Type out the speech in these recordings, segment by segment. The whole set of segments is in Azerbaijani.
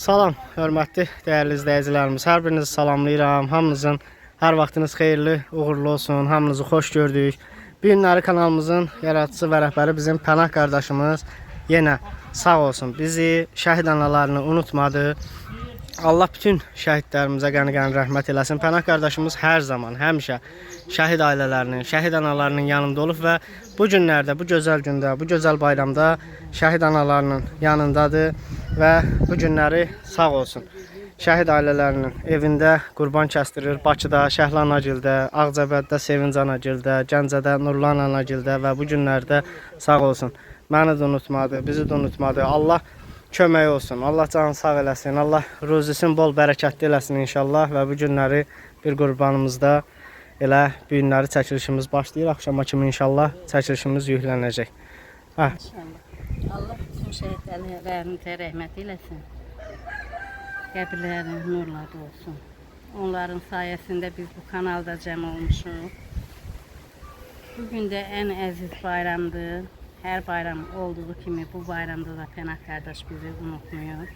Salam, hörmətli, dəyərli izləyicilərimiz. Hər birinizi salamlayıram. Hamınızın hər vaxtınız xeyirli, uğurlu olsun. Hamınızı xoş gördük. Bu günləri kanalımızın yaradıcısı və rəhbəri bizim Pənah qardaşımız yenə sağ olsun. Bizi, şəhid analarını unutmadı. Allah bütün şəhidlərimizə qəni-qəni rəhmət eləsin. Pənah qardaşımız hər zaman, həmişə şəhid ailələrinin, şəhid analarının yanında olub və bu günlərdə, bu gözəl gündə, bu gözəl bayramda şəhid analarının yanındadır və bu günləri sağ olsun. Şəhid ailələrinin evində qurban kəsdirir. Bakıda, Şəhla Anagildə, Ağcabəddə, Sevinc Anagildə, Gəncədə, Nurlan Anagildə və bu günlərdə sağ olsun. Məni də unutmadı, bizi də unutmadı. Allah kömək olsun. Allah canını sağ eləsin. Allah ruzisini bol bərəkətli eləsin inşallah və bu günləri bir qurbanımızda elə bu günləri çəkilişimiz başlayır. Axşama kimi inşallah çəkilişimiz yüklənəcək. İnşallah. Allah bütün şəhidlərimizə rəhmət eləsin. Qəbirlərin nurladı olsun. Onların sayəsində biz bu kanalda cəm olmuşuq. Bugün də ən əziz bayramdır. Hər bayram olduğu kimi bu bayramda da Pənah qardaş bizi unutmuyor.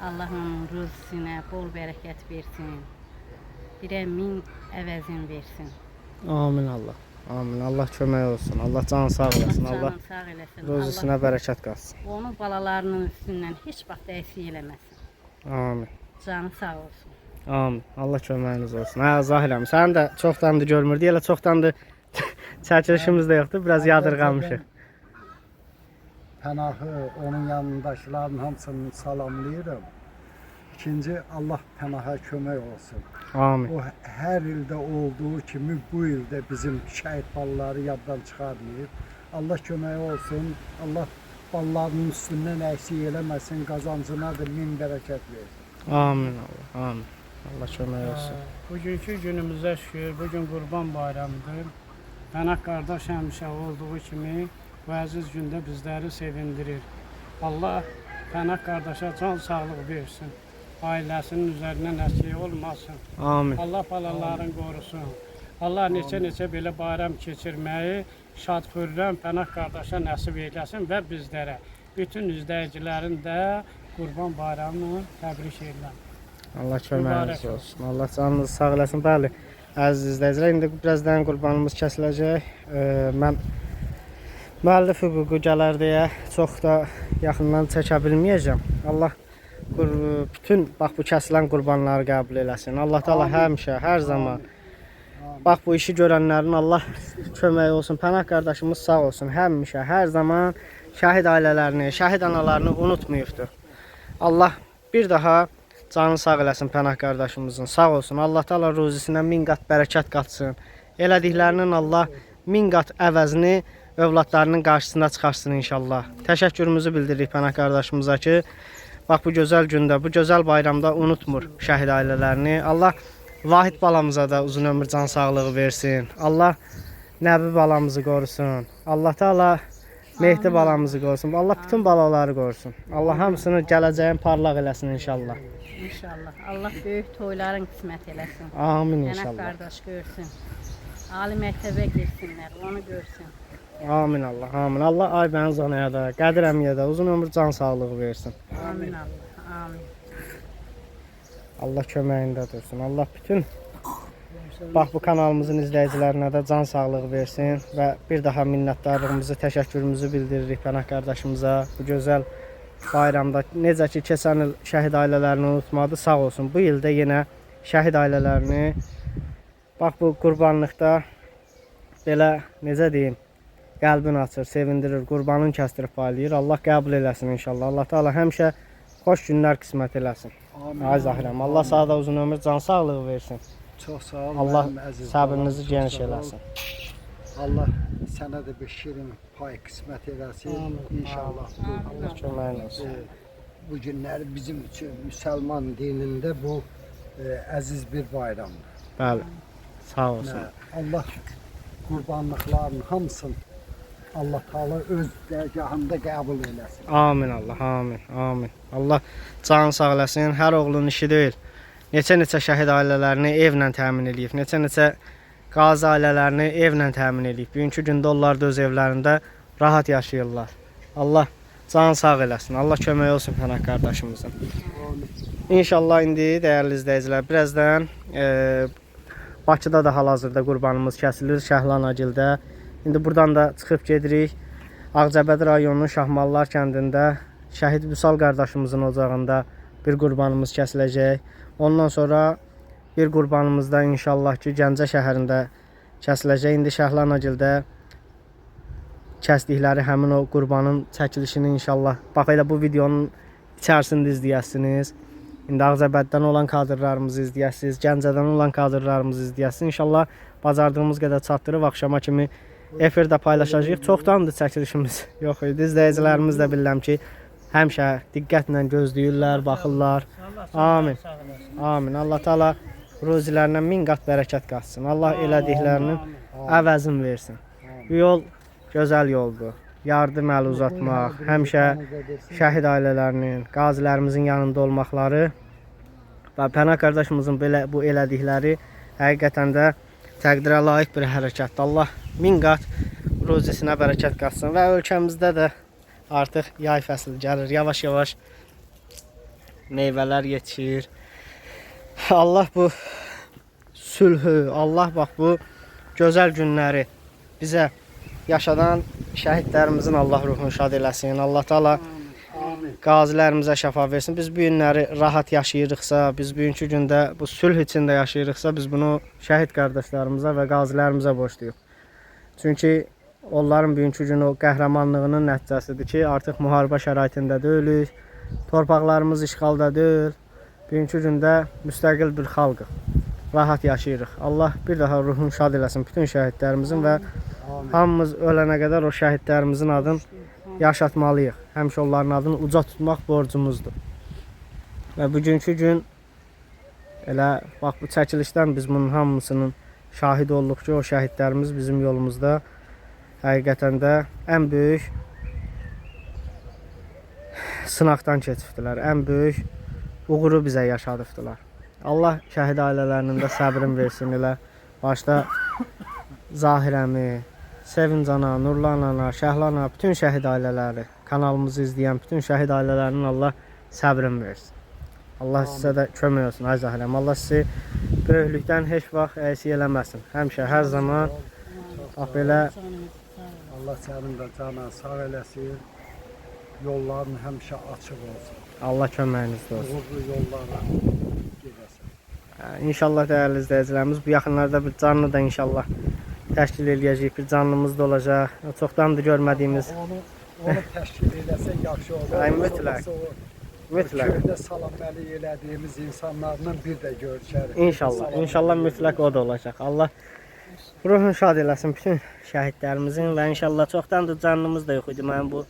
Allah onun ruzisinə bol bərəkət versin. Birə min əvəzin versin. Amin Allah. Amin. Allah kömək olsun. Allah canını sağ eləsin. Allah sağ eləsin. ruzisinə bərəkət qatsın. Onun balalarının üstündən heç vaxt əksik eləməsin. Amin. Canı sağ olsun. Amin. Allah köməyiniz olsun. Hə, Zahirəm. Sən də çoxdandır görmürdük. Elə çoxdandır çəkilişimiz də yoxdur. Biraz yadırğanmışıq. Pənahı, onun yanındakilərin hamısını salamlayıram. İkinci, Allah Pənaha kömək olsun. Amin. O hər ildə olduğu kimi bu ildə bizim şəhid balaları yaddan çıxarmayıb. Allah kömək olsun. Allah balalarının üstündən əksik eləməsin. Qazancına da min bərəkət versin. Amin Allah. Amin. Allah kömək olsun. Bugünkü günümüzə şükür, bugün Qurban bayramıdır. Pənah qardaş həmişə olduğu kimi bu əziz gündə bizləri sevindirir. Allah Pənah qardaşa can sağlıq versin. Ailəsinin üzərinə nəsə olmasın. Amin. Allah balalarını qorusun. Allah neçə belə bayram keçirməyi şadxürrəm Pənah qardaşa nəsib eləsin və bizlərə, bütün izləyicilərin də Qurban bayramını təbrik edirəm. Allah köməyiniz olsun. Allah canınızı sağ eləsin. Bəli, əziz izləyicilər, indi birazdan qurbanımız kəsiləcək. Mən müəllif hüququ gələr deyə çox da yaxından çəkə bilməyəcəm. Allah bütün bax bu kəsilən qurbanları qəbul eləsin. Allah Taala həmişə, hər zaman bax bu işi görənlərin Allah köməyi olsun. Pənah qardaşımız sağ olsun. Həmişə, hər zaman şəhid ailələrini, şəhid analarını unutmayıbdır. Allah bir daha canını sağ eləsin Pənah qardaşımızın. Sağ olsun. Allah Taala ruzisinə min qat bərəkət qatsın. Elədiklərinin Allah min qat əvəzini övladlarının qarşısında çıxarsın inşallah. Təşəkkürümüzü bildiririk Pənah qardaşımıza ki, bax bu gözəl gündə, bu gözəl bayramda unutmur şəhid ailələrini. Allah Vahid balamıza da uzun ömür can sağlığı versin. Allah Nəbi balamızı qorusun. Allah Taala Mehdi balamızı qorusun. Allah bütün balaları qorusun. Allah hamısını gələcəyin parlaq eləsin inşallah. İnşallah. Allah böyük toyların qismət eləsin. Amin Pənah inşallah. qardaş görsün. Ali məktəbə girsinlər, onu görsün. Amin Allah. Amin. Allah Aybəniz anaya da, Qədir əmiyə də uzun ömür can sağlığı versin. Amin Allah. Amin. Allah köməyində dursun. Allah bütün bax bu kanalımızın izləyicilərinə də can sağlığı versin və bir daha minnətdarlığımızı, təşəkkürümüzü bildiririk Pənah qardaşımıza. Bu gözəl bayramda necə ki keçən il şəhid ailələrini unutmadı, sağ olsun. Bu ildə yenə şəhid ailələrini bax bu qurbanlıqda belə necə deyim, qəlbin açır, sevindirir, qurbanını kəsdirib paylayır. Allah qəbul eləsin inşallah. Allah Taala həmişə xoş günlər qismət eləsin. Ay Zahirəm, Allah sağ da uzun ömür, can sağlığı versin. Çox sağ ol. Allah mənim əziz səbrinizi balam, geniş çox sağ ol. eləsin. Allah sənə də bir şirin pay qismət eləsin. İnşallah. Allah köməyin olsun. Bu günlər bizim üçün müsəlman dinində bu əziz bir bayramdır. Bəli. Sağ olsun. Allah qurbanlıqların hamısını Allah Taala öz dərgahında qəbul eləsin. Amin Allah, amin, amin. Allah canını sağ eləsin. Hər oğlunun işi deyil. Neçə şəhid ailələrini evlə təmin edib, neçə qazi ailələrini evlə təmin edib. Bugünkü gündə onlar da öz evlərində rahat yaşayırlar. Allah can sağ eləsin. Allah kömək olsun Pənah qardaşımızın. İnşallah indi dəyərli izləyicilər, birazdan Bakıda da hal-hazırda qurbanımız kəsilir Şəhlanagildə. İndi buradan da çıxıb gedirik. Ağcabədi rayonunun Şahmallar kəndində Şəhid Vüsal qardaşımızın ocağında bir qurbanımız kəsiləcək. Ondan sonra bir qurbanımız da inşallah ki Gəncə şəhərində kəsiləcək. İndi Şəhlanagildə kəsdikləri həmin o qurbanın çəkilişini inşallah bax elə bu videonun içərisində izləyəsiniz. İndi Ağcabəddən olan kadrlarımızı izləyəsiniz, Gəncədən olan kadrlarımızı izləyəsiniz. İnşallah bacardığımız qədər çatdırıb axşama kimi efirdə paylaşacağıq. Çoxdandır çəkilişimiz yox idi. İzləyicilərimiz də bilirəm ki, həmişə diqqətlə gözləyirlər, baxırlar. Amin. Amin. Allah Taala ruzilərinə min qat bərəkət qatsın. Allah elədiklərinin əvəzini versin. Bu yol gözəl yoldur. Yardım əli uzatmaq, həmişə şəhid ailələrinin, qazilərimizin yanında olmaqları və Pənah qardaşımızın belə bu elədikləri həqiqətən də təqdirə layiq bir hərəkətdir. Allah min qat ruzisinə bərəkət qatsın və ölkəmizdə də artıq yay fəsli gəlir. Yavaş-yavaş meyvələr yetişir. Allah bu sülhü, Allah bax bu gözəl günləri bizə yaşadan şəhidlərimizin Allah ruhunu şad eləsin. Allah Taala qazilərimizə şəfa versin. Biz bu günləri rahat yaşayırıqsa, biz bugünkü gündə bu sülh içində yaşayırıqsa, biz bunu şəhid qardaşlarımıza və qazilərimizə borcluyuq. Çünki onların bugünkü gün o qəhrəmanlığının nəticəsidir ki, artıq müharibə şəraitində deyilik, torpaqlarımız işğalda deyil. Bugünkü gündə müstəqil bir xalqıq. Rahat yaşayırıq. Allah bir daha ruhunu şad eləsin bütün şəhidlərimizin və hamımız ölənə qədər o şəhidlərimizin adını yaşatmalıyıq. Həmişə onların adını uca tutmaq borcumuzdur. Və bugünkü gün elə bax bu çəkilişdən biz bunun hamısının şahid olduq ki, o şəhidlərimiz bizim yolumuzda həqiqətən də ən böyük sınaqdan keçibdilər. Ən böyük uğuru bizə yaşadıbdılar. Allah şəhid ailələrinin də səbrin versin elə. Başda Zahirəmi, Sevinc ana, Nurlan ana, Şəhlan ana, bütün şəhid ailələri, kanalımızı izləyən bütün şəhid ailələrinin Allah səbrin versin. Allah sizə də kömək olsun, ay Zahirəm. Allah sizi böyüklükdən heç vaxt əksik eləməsin. Həmişə, hər zaman bax belə Allah sənin də cana sağ eləsin. Yolların həmişə açıq olsun. Allah köməyinizdə olsun. Uğurlu yollara gedəsən. İnşallah dəyərli izləyicilərimiz bu yaxınlarda bir canlı da inşallah təşkil eləyəcəyik, bir canlımız da olacaq. Çoxdandır görmədiyimiz. Onu təşkil eləsə yaxşı olur. Ay, mütləq. Mütləq. Köydə salam əli elədiyimiz insanlarla bir də görüşərik. İnşallah, inşallah mütləq o da olacaq. Allah ruhunu şad eləsin bütün şəhidlərimizin və inşallah çoxdandır canlımız da yox idi. Mənim bu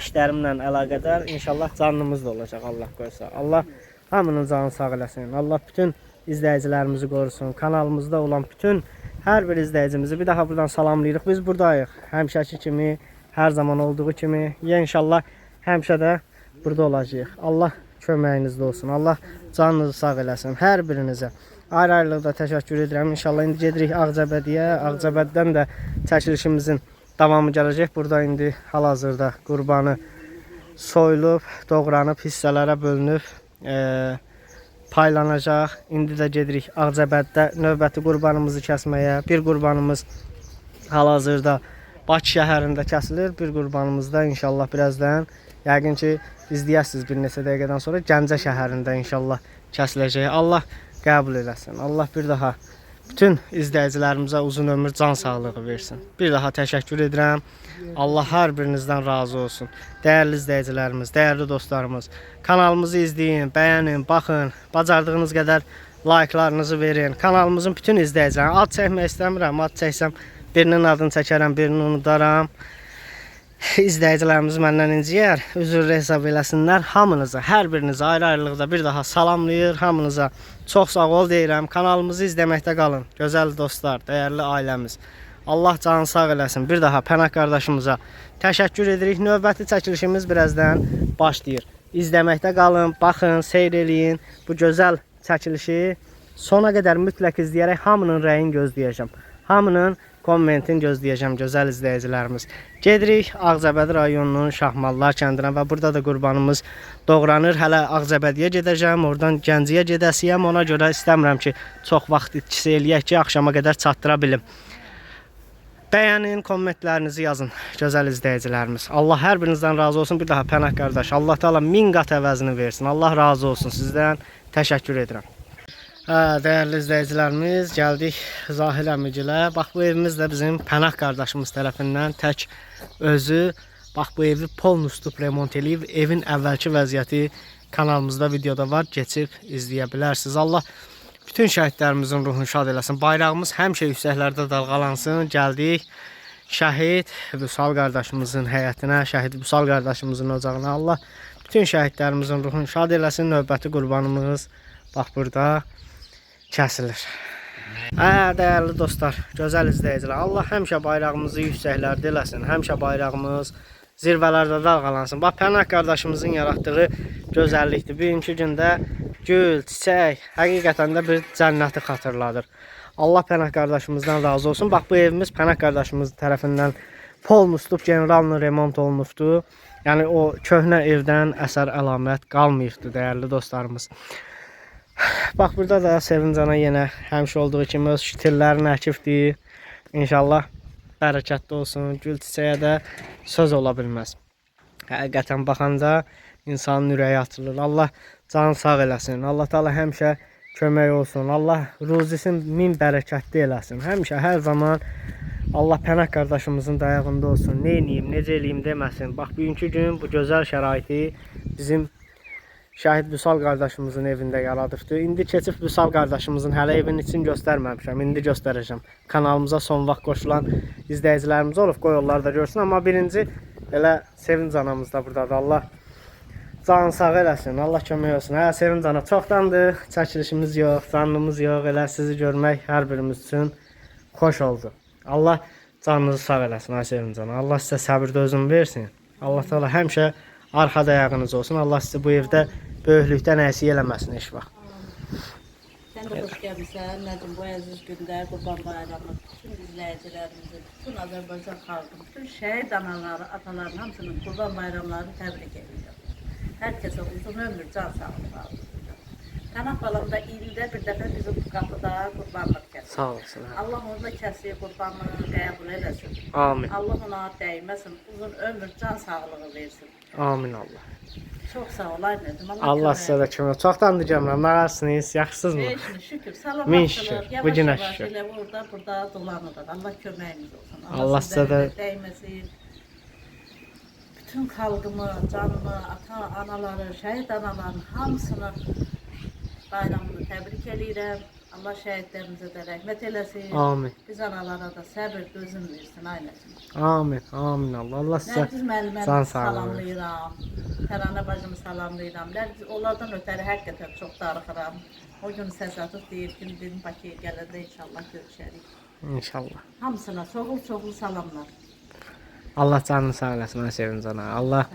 işlərimlə əlaqədar inşallah canlımız da olacaq Allah qoysa. Allah hamının canını sağ eləsin. Allah bütün izləyicilərimizi qorusun. Kanalımızda olan bütün hər bir izləyicimizi bir daha buradan salamlayırıq. Biz buradayıq. Həmişəki kimi, hər zaman olduğu kimi. İnşallah həmişə də burada olacağıq. Allah köməyinizdə olsun. Allah canınızı sağ eləsin hər birinizə. Ayrı-ayrılıqda təşəkkür edirəm. İnşallah indi gedirik Ağcabədiyə. Ağcabəddən də çəkilişimizin davamı gələcək. Burada indi hal-hazırda qurbanı soyulub, doğranıb, hissələrə bölünüb, paylanacaq. İndi də gedirik Ağcabəddə növbəti qurbanımızı kəsməyə. Bir qurbanımız hal-hazırda Bakı şəhərində kəsilir. Bir qurbanımız da inşallah birazdan yəqin ki izləyəsiniz bir neçə dəqiqədən sonra Gəncə şəhərində inşallah kəsiləcək. Allah qəbul eləsin. Allah bir daha bütün izləyicilərimizə uzun ömür, can sağlığı versin. Bir daha təşəkkür edirəm. Allah hər birinizdən razı olsun. Dəyərli izləyicilərimiz, dəyərli dostlarımız, kanalımızı izləyin, bəyənin, baxın, bacardığınız qədər like'larınızı verin. Kanalımızın bütün izləyicilərinə ad çəkmək istəmirəm. Ad çəksəm birinin adını çəkərəm, birini unudaram. İzləyicilərimiz məndən inciyər, üzürlü hesab eləsinlər. Hamınıza, hər birinizə ayrı-ayrılıqda bir daha salamlayır. Hamınıza çox sağ ol deyirəm. Kanalımızı izləməkdə qalın. Gözəl dostlar, dəyərli ailəmiz. Allah canını sağ eləsin. Bir daha Pənah qardaşımıza təşəkkür edirik. Növbəti çəkilişimiz birazdan başlayır. İzləməkdə qalın, baxın, seyr eləyin. Bu gözəl çəkilişi sona qədər mütləq izləyərək hamının rəyini gözləyəcəm. Hamının kommentin gözləyəcəm gözəl izləyicilərimiz. Gedirik Ağcabədi rayonunun Şahmallar kəndinə və burada da qurbanımız doğranır. Hələ Ağcabədiyə gedəcəm, oradan Gəncəyə gedəsiyəm. Ona görə istəmirəm ki, çox vaxt itkisi eləyək ki, axşama qədər çatdıra bilim. Bəyənin, kommentlərinizi yazın gözəl izləyicilərimiz. Allah hər birinizdən razı olsun. Bir daha Pənah qardaş, Allah Taala 1000 qat əvəzini versin. Allah razı olsun sizdən. Təşəkkür edirəm. Dəyərli izləyicilərimiz, gəldik Zahir əmigilə. Bax, bu evimiz də bizim Pənah qardaşımız tərəfindən tək özü. Bax, bu evi polnustub remont eləyib. Evin əvvəlki vəziyyəti kanalımızda videoda var. Keçib izləyə bilərsiniz. Allah bütün şəhidlərimizin ruhunu şad eləsin. Bayrağımız həmişə yüksəklərdə dalğalansın. Gəldik şəhid Vüsal qardaşımızın həyətinə, şəhid Vüsal qardaşımızın ocağına. Allah bütün şəhidlərimizin ruhunu şad eləsin. Növbəti qurbanımız bax burada kəsilir. Dəyərli dostlar, gözəl izləyicilər, Allah həmişə bayrağımızı yüksəklərdə eləsin. Həmişə bayrağımız zirvələrdə dalğalansın. Bax, Pənah qardaşımızın yaratdığı gözəllikdir. Bugünkü gündə gül, çiçək, həqiqətən də bir cənnəti xatırladır. Allah Pənah qardaşımızdan razı olsun. Bax, bu evimiz Pənah qardaşımız tərəfindən polnustub, generalın remont olunubdur. Yəni, o köhnə evdən əsər əlamət qalmayıbdır, dəyərli dostlarımız. Bax, burada da Sevincana yenə həmişə olduğu kimi öz şitirlərini əkibdir. İnşallah bərəkətli olsun. Gül çiçəyə də söz ola bilməz. Həqiqətən baxanca insanın ürəyi açılır. Allah canı sağ eləsin. Allah Taala həmişə kömək olsun. Allah ruzisin min bərəkətli eləsin. Həmişə, hər zaman Allah Pənah qardaşımızın dayağında olsun. Nə eləyim, necə eləyim deməsin. Bax, bugünkü gün bu gözəl şəraiti bizim şəhid Vüsal qardaşımızın evində yaradıbdır. İndi keçib Vüsal qardaşımızın hələ evin için göstərməmişəm. İndi göstərəcəm. Kanalımıza son vaxt qoşulan izləyicilərimiz olub. Qoy onlar da görsün. Amma birinci elə Sevinc anamız da buradadır. Allah canı sağ eləsin. Allah kömək olsun. Sevinc ana, çoxdandır çəkilişimiz yox, canlımız yox. Elə sizi görmək hər birimiz üçün xoş oldu. Allah canınızı sağ eləsin. Sevinc ana. Allah sizə səbir dözüm versin. Allah Taala həmişə arxada ayağınız olsun. Allah sizi bu evdə böyüklükdən əksik eləməsin heç vaxt. Sən də xoş gəlmişsən. Nəcim, bu əziz gündə Qurban Bayramı bütün izləyicilərimizin, bütün Azərbaycan xalqının, bütün şəhid anaları, ataların hamısının Qurban Bayramlarını təbrik edirəm. Hər kəsə uzun ömür, can sağlığı alır. Pənah balam da ildə bir dəfə bizim qapıda qurbanlıq kəsir. Sağ olsun. Allah onda kəsir, qurbanlığını qəbul eləsin. Amin. Allah ona dəyməsin, uzun ömür, can sağlığı versin. Amin Allah. Çox sağ ol, Aynedim. Allah sizə də kömək. Çoxdandır gəlmirəm. Nərsiniz? Yaxşısınızmı? Şükür, şükür. Min Salamatçılıq. şükür. Bu günə şükür. Elə burada dolanırıq. Allah köməyimiz olsun. Allah sizə də dəyməsin. Bütün xalqımı, canımı, ata, anaları, şəhid anaların hamısını bayramını təbrik edirəm. Allah şəhidlərimizə də rəhmət eləsin. Amin. Biz analara da səbir, dözüm versin, Aynedim. Amin. Amin Allah. Allah sizə Nərgiz müəlliməni can sağlığı. salamlayıram. Təranə bacımı salamlayıram. Nərgiz onlardan ötəri həqiqətən çox darıxıram. O gün səs atıb deyir ki, dedim Bakıya gələndə inşallah görüşərik. İnşallah. Hamısına çoxlu salamlar. Allah canını sağ eləsin, Sevinc ana. Allah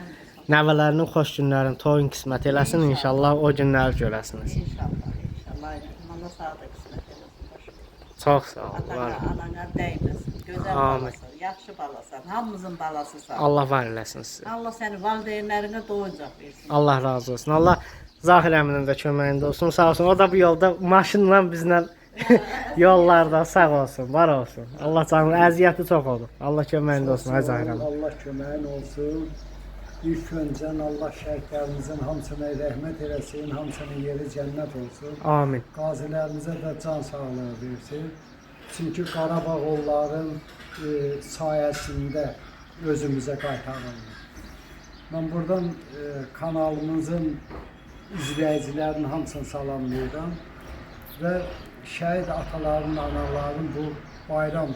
nəvələrinin xoş günlərini, toyun qismət eləsin. İnşallah o günləri görəsiniz. İnşallah, inşallah. Allah sağ da qismət eləsin. Çox sağ ol. Atana, Var. anana dəyməsin. Gözəl Amin. balasan, yaxşı balasan. Hamımızın balasısan. Allah var eləsin sizi. Allah səni valideynlərinə doyuncaq versin. Allah razı olsun. Allah Zahir əminin də köməyində olsun. Sağ olsun. O da bu yolda maşınla bizlə yollarda sağ olsun, var olsun. Allah canı əziyyəti çox olur. Allah köməyində olsun. Ay Zahir əmin. Allah köməyin olsun. İlk öncən Allah şəhidlərimizin hamısına rəhmət eləsin, hamısının yeri cənnət olsun. Amin. Qazilərimizə də can sağlığı versin. Çünki Qarabağ onların sayəsində özümüzə qaytarılır. Mən buradan kanalımızın izləyicilərinin hamısını salamlayıram və şəhid ataların, anaların bu bayram,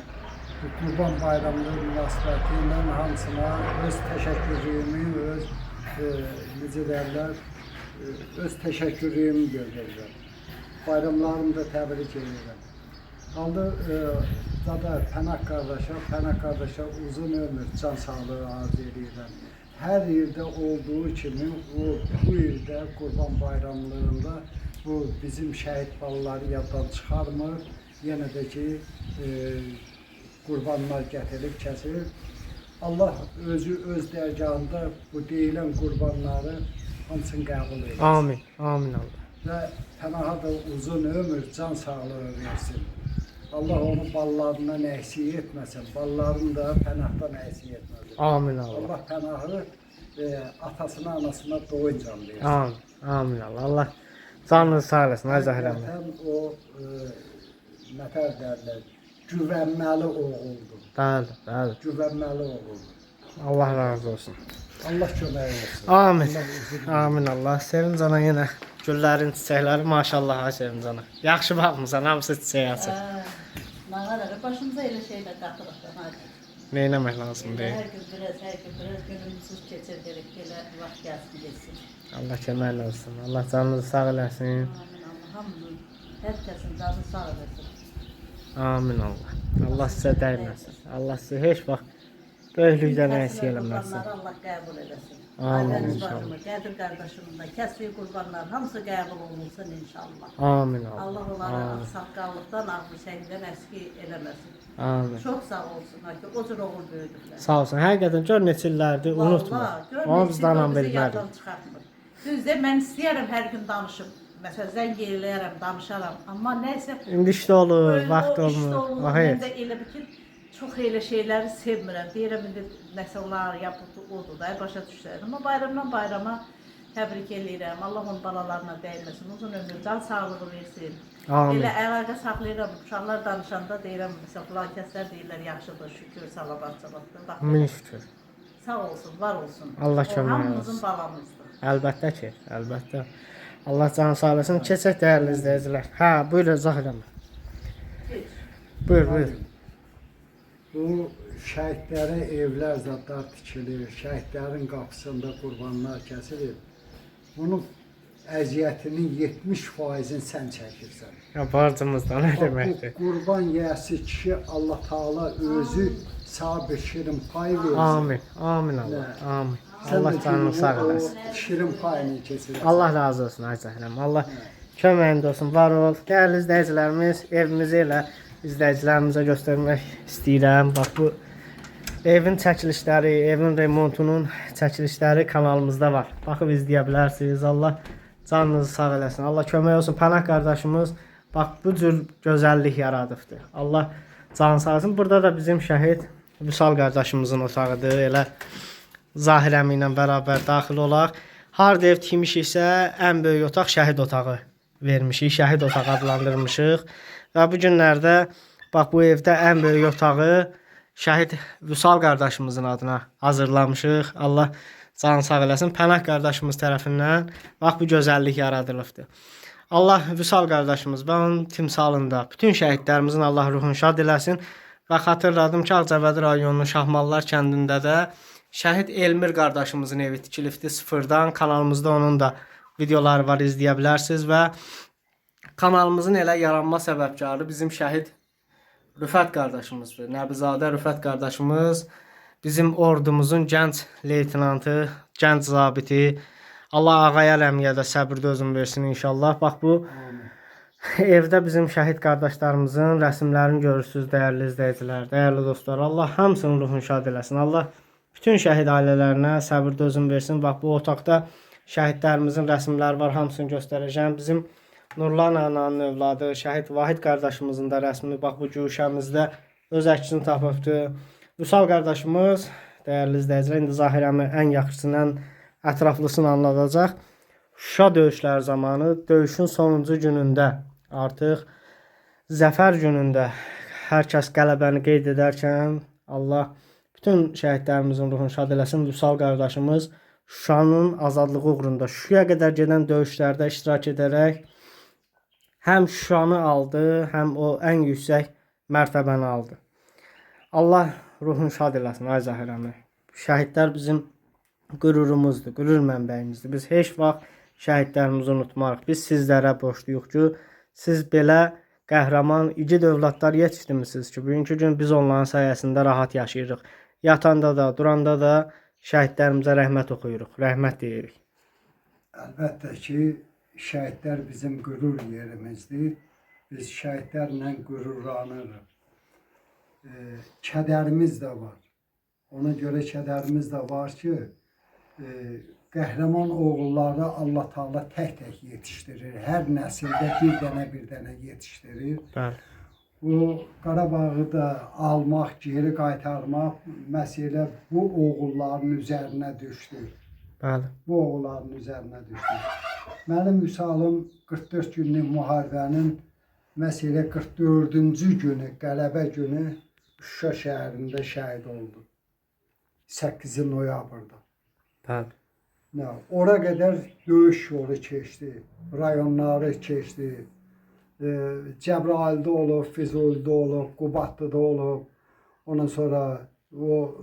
bu Qurban bayramının münasibəti ilə hamısına öz təşəkkürümü, necə deyirlər, öz təşəkkürümü göndərirəm. Bayramlarımı da təbrik edirəm. Qaldı da Pənah qardaşa uzun ömür, can sağlığı arzu edirəm. Hər ildə olduğu kimi bu ildə Qurban bayramlığında bu bizim şəhid balaları yaddan çıxarmır. Yenə də ki qurbanlar gətirib kəsilir. Allah özü öz dərgahında bu deyilən qurbanları hamısını qəbul edir. Amin. Amin Allah. Və Pənaha da uzun ömür, can sağlığı versin. Allah onu ballarından əksik etməsin. Ballarını da Pənahdan əksik etməsin. Amin Allah. Allah Pənahı atasına, anasına doyunca versin. Amin. Amin Allah. Allah canınızı sağ eləsin. Ay Zahirəm. Həqiqətən o nətər dərlər, güvənməli oğuldur. Bəli, bəli. Güvənməli oğuldur. Allah razı olsun. Allah kömək olsun. Amin. Allah uzun Amin Allah. Sevin cana yenə güllərin, çiçəkləri maşallah ay Sevin cana. Yaxşı baxmısan, hamısı çiçək açır. Nağaralar başımıza elə şeylər qatırıq. Nə etmək lazımdır? Hər gün biraz günümüzü keçirdirik, elə vaxt gəlsin geçsin. Allah kömək olsun. Allah canınızı sağ eləsin. Amin Allah, hamının, hər kəsin canı sağ eləsin. Amin Allah. Allah sizə dəyməsin. Allah sizə heç vaxt böyüklükdən əksik eləməsin. Qurbanları Allah qəbul eləsin. Amin Ailemiz inşallah. bacımı, Qədir qardaşımın da kəsdiyi qurbanlar hamısı qəbul olunsun inşallah. Amin Allah. Allah onları Amin. saqqallıqdan, ağlı şəkildən əski eləməsin. Amin. Çox sağ olsunlar ki, o cür oğul böyüdüblər. Sağ olsun. Həqiqətən gör neçə illərdir, unutma. Onu bizdən bilmədik. Yaddan çıxartmır. Düzdür, mən istəyərəm hər gün danışım. Məsələn, zəng eləyərəm, danışaram. Amma nəsə İndi işdə olur, böyle vaxt o işte olmur. olur. Vahid. Mən də elə bir ki, çox elə şeyləri sevmirəm. Deyirəm, indi nəsə olar, ya bu odur da, başa düşürəm. Amma bayramdan bayrama təbrik eləyirəm. Allah onun balalarına dəyməsin, uzun ömür, can sağlığı versin. Amin. Elə əlaqə saxlayıram. Uşaqlar danışanda deyirəm, məsələn, filan kəslər deyirlər, yaxşıdır, şükür, salavatçılıqdır. Bax, Min şükür. sağ olsun, var olsun. Allah O kömək hamımızın olsun. balamızdır. Əlbəttə ki, əlbəttə. Allah canı sağ eləsin. Keçək dəyərli izləyicilər. Hə, buyurun Zahirəm. Heç. Buyur, buyur. Bu şəhidlərə evlər zadlar tikilir, şəhidlərin qapısında qurbanlar kəsilir. Bunun əziyyətinin 70%-ni sən çəkirsən. Ya borcumuzda nə Bax, bu deməkdir? qurban yiyəsi kişi Allah Taala özü sabir şirin pay versin. Amin. Amin Allah. Amin. Sən Allah də canını ki, sağ o eləsin. şirin payını keçirəsən. Allah razı olsun ay Zəhrəm. Allah köməyində olsun. Var ol. Dəyərli izləyicilərimiz, evimizi elə izləyicilərimizə göstərmək istəyirəm. Bax bu evin çəkilişləri, evin remontunun çəkilişləri kanalımızda var. Baxıb izləyə bilərsiniz. Allah canınızı sağ eləsin. Allah kömək olsun. Pənah qardaşımız bax bu cür gözəllik yaradıbdır. Allah canı sağ olsun. Burada da bizim şəhid Vüsal qardaşımızın otağıdır. Elə Zahir əmi ilə bərabər daxil olaq. Harda ev tikmişiksə ən böyük otaq şəhid otağı vermişik. Şəhid otağı adlandırmışıq. Və bu günlərdə bax bu evdə ən böyük otağı şəhid Vüsal qardaşımızın adına hazırlamışıq. Allah canı sağ eləsin. Pənah qardaşımız tərəfindən bax bu gözəllik yaradılıbdır. Allah Vüsal qardaşımız və onun timsalında bütün şəhidlərimizin Allah ruhunu şad eləsin. Və xatırladım ki, Ağcabədi rayonunun Şahmallar kəndində də şəhid Elmir qardaşımızın evi tikilibdir sıfırdan. Kanalımızda onun da videoları var, izləyə bilərsiniz və kanalımızın elə yaranma səbəbkarı bizim şəhid Rüfət qardaşımızdır. Nəbizadə Rüfət qardaşımız bizim ordumuzun gənc leytenantı, gənc zabiti. Allah ağaya rəmiyə də səbir dözüm versin inşallah. Bax bu evdə bizim şəhid qardaşlarımızın rəsmlərini görürsünüz dəyərli izləyicilər, dəyərli dostlar. Allah hamısının ruhunu şad eləsin. Allah bütün şəhid ailələrinə səbir dözüm versin. Bax bu otaqda şəhidlərimizin rəsmləri var, hamısını göstərəcəm. Bizim Nurlan ananın övladı, şəhid Vahid qardaşımızın da rəsmini bax bu güşəmizdə öz əksini tapıbdır. Vüsal qardaşımız, dəyərli izləyicilər, indi Zahir əmi ən yaxşısını, ən ətraflısını anladacaq. Şuşa döyüşləri zamanı, döyüşün sonuncu günündə, artıq zəfər günündə hər kəs qələbəni qeyd edərkən Allah bütün şəhidlərimizin ruhunu şad eləsin. Vüsal qardaşımız Şuşanın azadlığı uğrunda Şuşaya qədər gedən döyüşlərdə iştirak edərək həm Şuşanı aldı, həm o ən yüksək mərtəbəni aldı. Allah ruhunu şad eləsin, ay Zahir əmi. Şəhidlər bizim qürurumuzdur, qürur mənbəyimizdir. Biz heç vaxt şəhidlərimizi unutmarıq. Biz sizlərə borcluyuq ki, siz belə qəhrəman, igid övladlar yetişdirmisiniz ki, bugünkü gün biz onların sayəsində rahat yaşayırıq. Yatanda da, duranda da şəhidlərimizə rəhmət oxuyuruq, rəhmət deyirik. Əlbəttə ki, şəhidlər bizim qürur yerimizdir. Biz şəhidlərlə qürurlanırıq. kədərimiz də var. Ona görə kədərimiz də var ki, qəhrəman oğulları Allah Taala tək-tək yetişdirir. Hər nəsildə bir dənə yetişdirir. Bəli. Bu Qarabağı da almaq, geri qaytarmaq məsələ bu oğulların üzərinə düşdü. Bəli. Bu oğulların üzərinə düşdü. Mənim misalım 44 günlük müharibənin məsələ 44-cü günü, qələbə günü Şuşa şəhərində şəhid oldu. 8 noyabrda. Bəli. Ora qədər döyüş yolu keçdi, rayonları keçdi. Cəbrayılda olub, Füzulidə olub, Qubadlıda olub. Ondan sonra o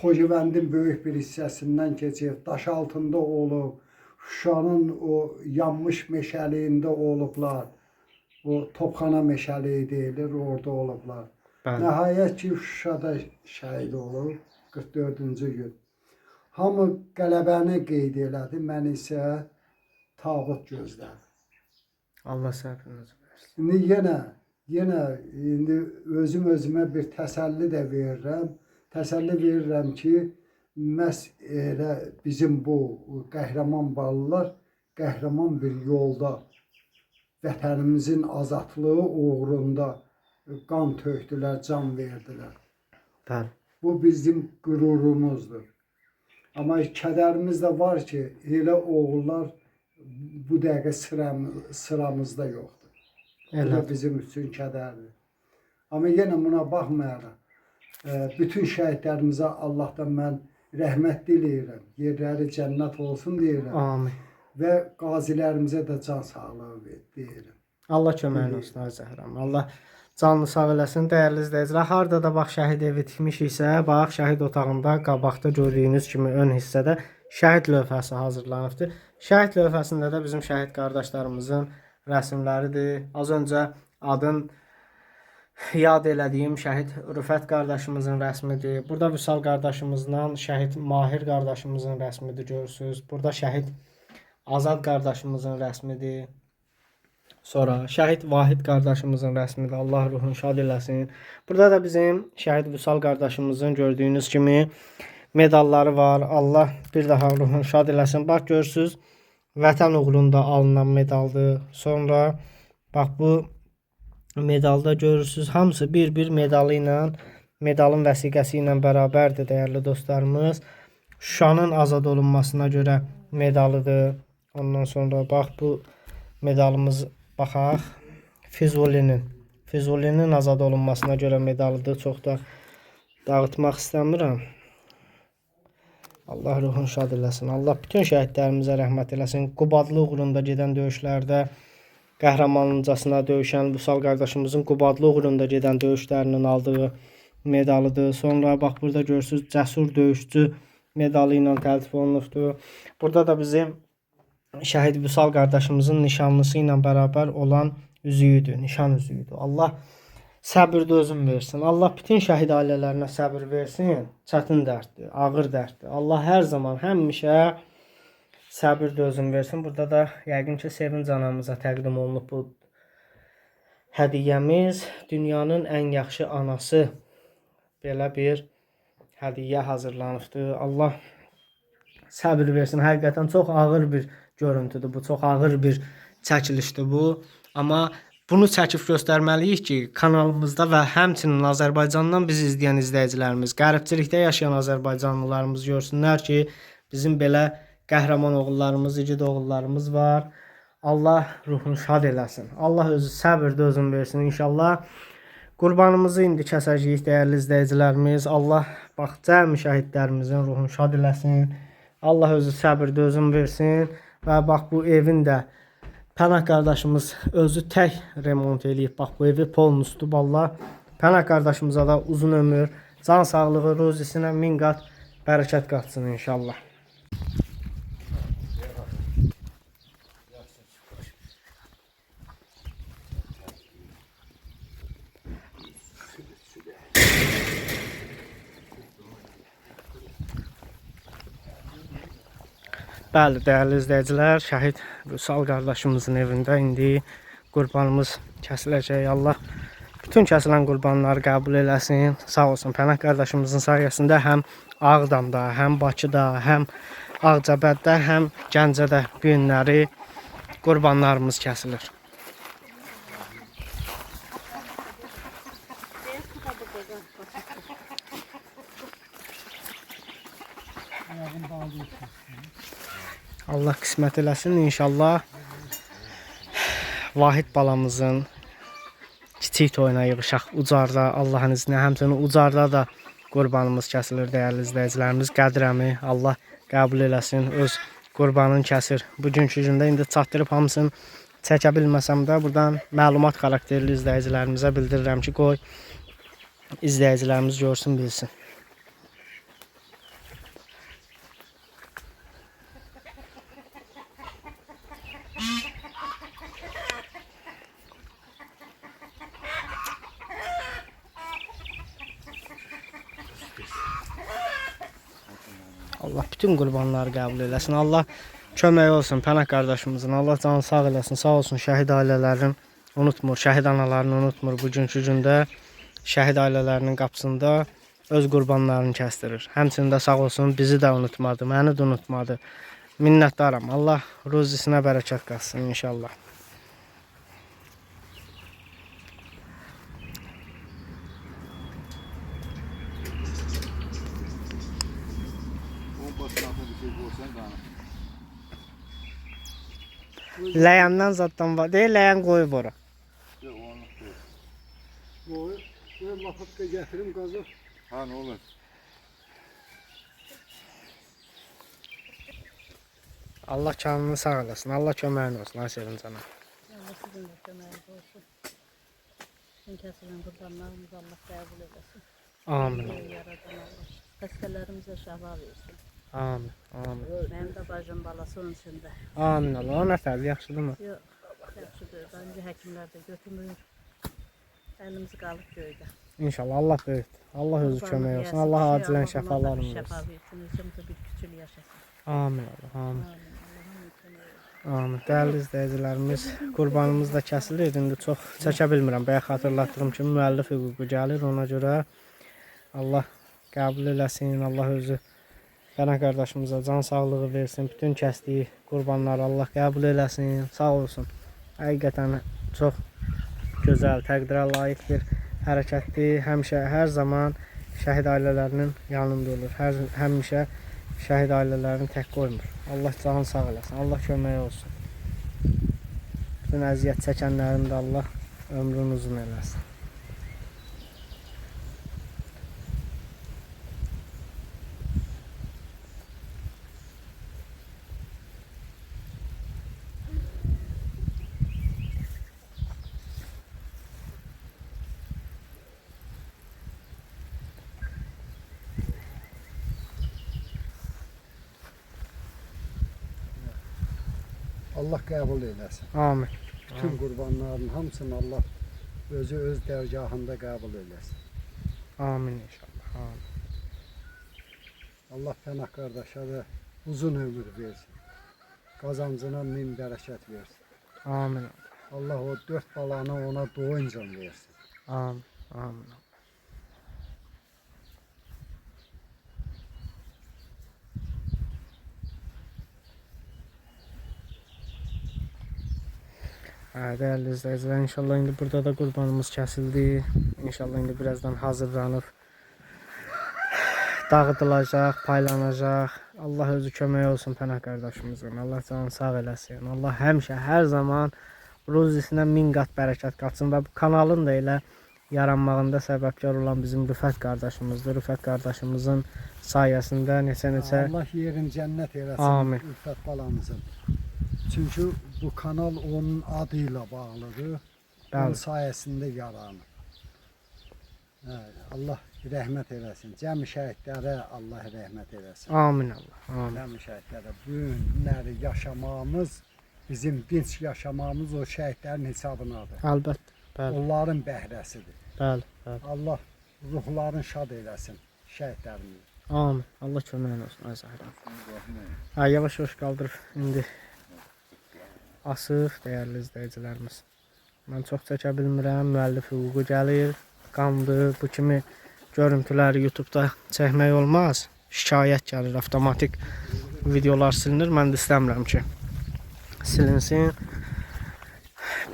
Xocavəndin böyük bir hissəsindən keçib, Daşaltında olub, Şuşanın o yanmış meşəliyində olublar. O Topxana meşəliyi deyilir, orada olublar. Nəhayət ki, Şuşada şəhid olub 44-cü gün. Hamı qələbəni qeyd elədi, mən isə tabut gözlədim. Allah səbrinizə versin. İndi yenə özümə bir təsəlli də verirəm. Təsəlli verirəm ki, məhz elə bizim bu qəhrəman balalar qəhrəman bir yolda vətənimizin azadlığı uğrunda qan tökdülər, can verdilər. Bəli. Bu bizim qürurumuzdur. Amma kədərimiz də var ki, elə oğullar bu dəqiqə sıramızda yoxdur. Bu da bizim üçün kədərdir. Amma yenə buna baxmayaraq, bütün şəhidlərimizə Allahdan mən rəhmət diləyirəm. Yerləri cənnət olsun deyirəm. Amin. Və qazilərimizə də can sağlığı deyirəm. Allah köməyin olsun, ay Zəhram. Allah canlı sağ eləsin. Dəyərli izləyicilər, harda da bax şəhid evi tikmişiksə, bax şəhid otağında qabaqda gördüyünüz kimi ön hissədə şəhid lövhəsi hazırlanıbdır. Şəhid lövhəsində də bizim şəhid qardaşlarımızın rəsmləridir. Az öncə adın yad elədiyim şəhid Rüfət qardaşımızın rəsmidir. Burada Vüsal qardaşımızla şəhid Mahir qardaşımızın rəsmidir, görürsünüz. Burada şəhid Azad qardaşımızın rəsmidir. Sonra şəhid Vahid qardaşımızın rəsmidir. Allah ruhunu şad eləsin. Burada da bizim şəhid Vüsal qardaşımızın gördüyünüz kimi medalları var. Allah bir daha ruhunu şad eləsin. Bax görürsünüz, vətən uğrunda alınan medaldır. Sonra bax bu medalda görürsünüz, hamısı bir medalı ilə, medalın vəsiqəsi ilə bərabərdir dəyərli dostlarımız. Şuşanın azad olunmasına görə medalıdır. Ondan sonra bax bu medalımız, baxaq, Füzulinin azad olunmasına görə medalıdır. Çox da dağıtmaq istəmirəm. Allah ruhunu şad eləsin. Allah bütün şəhidlərimizə rəhmət eləsin. Qubadlı uğrunda gedən döyüşlərdə qəhrəmancasına döyüşən Vüsal qardaşımızın Qubadlı uğrunda gedən döyüşlərinin aldığı medalıdır. Sonra bax burada görürsünüz, cəsur döyüşçü medalı ilə təltif olunubdur. Burada da bizim şəhid Vüsal qardaşımızın nişanlısı ilə bərabər olan üzüyüdür, nişan üzüyüdür. Allah səbir dözüm versin. Allah bütün şəhid ailələrinə səbir versin. Çətin dərddir, ağır dərddir. Allah hər zaman, həmişə səbir dözüm versin. Burada da yəqin ki, Sevinc anamıza təqdim olunub bu hədiyyəmiz. Dünyanın ən yaxşı anası. Belə bir hədiyyə hazırlanıbdır. Allah səbir versin. Həqiqətən çox ağır bir görüntüdür bu. Çox ağır bir çəkilişdir bu. Amma bunu çəkib göstərməliyik ki, kanalımızda və həmçinin Azərbaycandan bizi izləyən izləyicilərimiz, qəribçilikdə yaşayan Azərbaycanlılarımız görsünlər ki, bizim belə qəhrəman oğullarımız, igid oğullarımız var. Allah ruhunu şad eləsin. Allah özü səbir dözüm versin inşallah. Qurbanımızı indi kəsəcəyik dəyərli izləyicilərimiz. Allah bax cəmi şəhidlərimizin ruhunu şad eləsin. Allah özü səbir dözüm versin. Və bax bu evin də Pənah qardaşımız özü tək remont eləyib. Bax bu evi polun üstü Allah. Pənah qardaşımıza da uzun ömür, can sağlığı, ruzisinə min qat bərəkət qatsın inşallah. Bəli, dəyərli izləyicilər, şəhid Vüsal qardaşımızın evində indi qurbanımız kəsiləcək. Allah bütün kəsilən qurbanları qəbul eləsin. Sağ olsun Pənah qardaşımızın sayəsində həm Ağdamda, həm Bakıda, həm Ağcabəddə, həm Gəncədə bu günləri qurbanlarımız kəsilir. Allah qismət eləsin inşallah. Vahid balamızın kiçik toyuna yığışaq Ucarda, Allahın izni. Həmçinin Ucarda da qurbanımız kəsilir dəyərli izləyicilərimiz. Qədirəmi Allah qəbul eləsin. Öz qurbanını kəsir. Bugünkü gündə indi çatdırıb hamısını çəkə bilməsəm də buradan məlumat xarakterli izləyicilərimizə bildirirəm ki, qoy izləyicilərimiz görsün, bilsin. Allah bütün qurbanları qəbul eləsin. Allah kömək olsun Pənah qardaşımızın. Allah canı sağ eləsin. Sağ olsun şəhid ailələrini unutmur, şəhid analarını unutmur. Bugünkü gündə şəhid ailələrinin qapısında öz qurbanlarını kəsdirir. Həmçinin də sağ olsun bizi də unutmadı, məni də unutmadı. Minnətdaram. Allah ruzisinə bərəkət qatsın inşallah. Ləyəndən zaddan var. Deyil, ləyən qoyub ora. Qoy, lapatka gətirim qazı. Ha, nə olur? Allah canını sağ eləsin. Allah köməyin olsun. Ay sevin cana. Allah sizin də köməyiniz olsun. Bütün kəsilən qurbanlarımız Allah qəbul eləsin. Amin. Yaradan Allah. Xəstələrimizə şəfa versin. Amin. Amin. Mənim də bacım balası onun içində. Amin Allah. O nəfərdir, yaxşıdırmı? Yox, yaxşıdır. Bence həkimlər də götürmür. Əlimiz qalıb göydə. İnşallah Allah böyükdür. Allah özü kömək olsun. Allah acilən şəfalarını versin. Şəfa versin. Özümüzə bir küçül yaşasın. Amin Allah. Amin. Allah'ın köməyi. Amin. Dəyərli izləyicilərimiz, qurbanımız da kəsilir. İndi çox çəkə bilmirəm. Bayaq xatırlatdığım kimi müəllif hüququ gəlir. Ona görə Allah qəbul eləsin. Allah özü Pənah qardaşımıza can sağlığı versin. Bütün kəsdiyi qurbanları Allah qəbul eləsin. Sağ olsun. Həqiqətən çox gözəl, təqdirə layiq bir hərəkətdir. Həmişə, hər zaman şəhid ailələrinin yanında olur. Həmişə şəhid ailələrini tək qoymur. Allah canını sağ eləsin. Allah kömək olsun. Bütün əziyyət çəkənlərin də Allah ömrünü uzun eləsin. Allah qəbul eləsin. Amin. Bütün qurbanların hamısını Allah özü öz dərgahında qəbul eləsin. Amin inşallah. Amin. Allah Pənah qardaşa da uzun ömür versin. Qazancına min bərəkət versin. Amin. Allah o 4 balanı ona doyunca versin. Amin. Amin. Dəyərli izləyicilər, inşallah indi burada da qurbanımız kəsildi. İnşallah indi birazdan hazırlanıb dağıdılacaq, paylanacaq. Allah özü kömək olsun Pənah qardaşımızın. Allah canını sağ eləsin. Allah həmişə, hər zaman ruzisinə min qat bərəkət qatsın və bu kanalın da elə yaranmağında səbəbkar olan bizim Rüfət qardaşımızdır. Rüfət qardaşımızın sayəsində neçə Allah yerin cənnət eləsin. Amin. Rüfət balamızın. Çünki bu kanal onun adıyla bağlıdır. Onun sayəsində yaranır. Allah rəhmət eləsin. Cəmi şəhidlərə Allah rəhmət eləsin. Amin Allah. Amin. Cəmi şəhidlərə bu günləri yaşamağımız, bizim dinç yaşamağımız o şəhidlərin hesabınadır. Əlbəttə. Bəli. Onların bəhrəsidir. Bəli. Bəli. Allah ruhlarını şad eləsin şəhidlərimiz. Amin. Allah köməyin olsun. Ay Zahra. Yavaş-yavaş qaldırıb indi asır dəyərli izləyicilərimiz. Mən çox çəkə bilmirəm. Müəllif hüququ gəlir, qandır. Bu kimi görüntüləri YouTube-da çəkmək olmaz. Şikayət gəlir, avtomatik videolar silinir. Mən də istəmirəm ki, silinsin.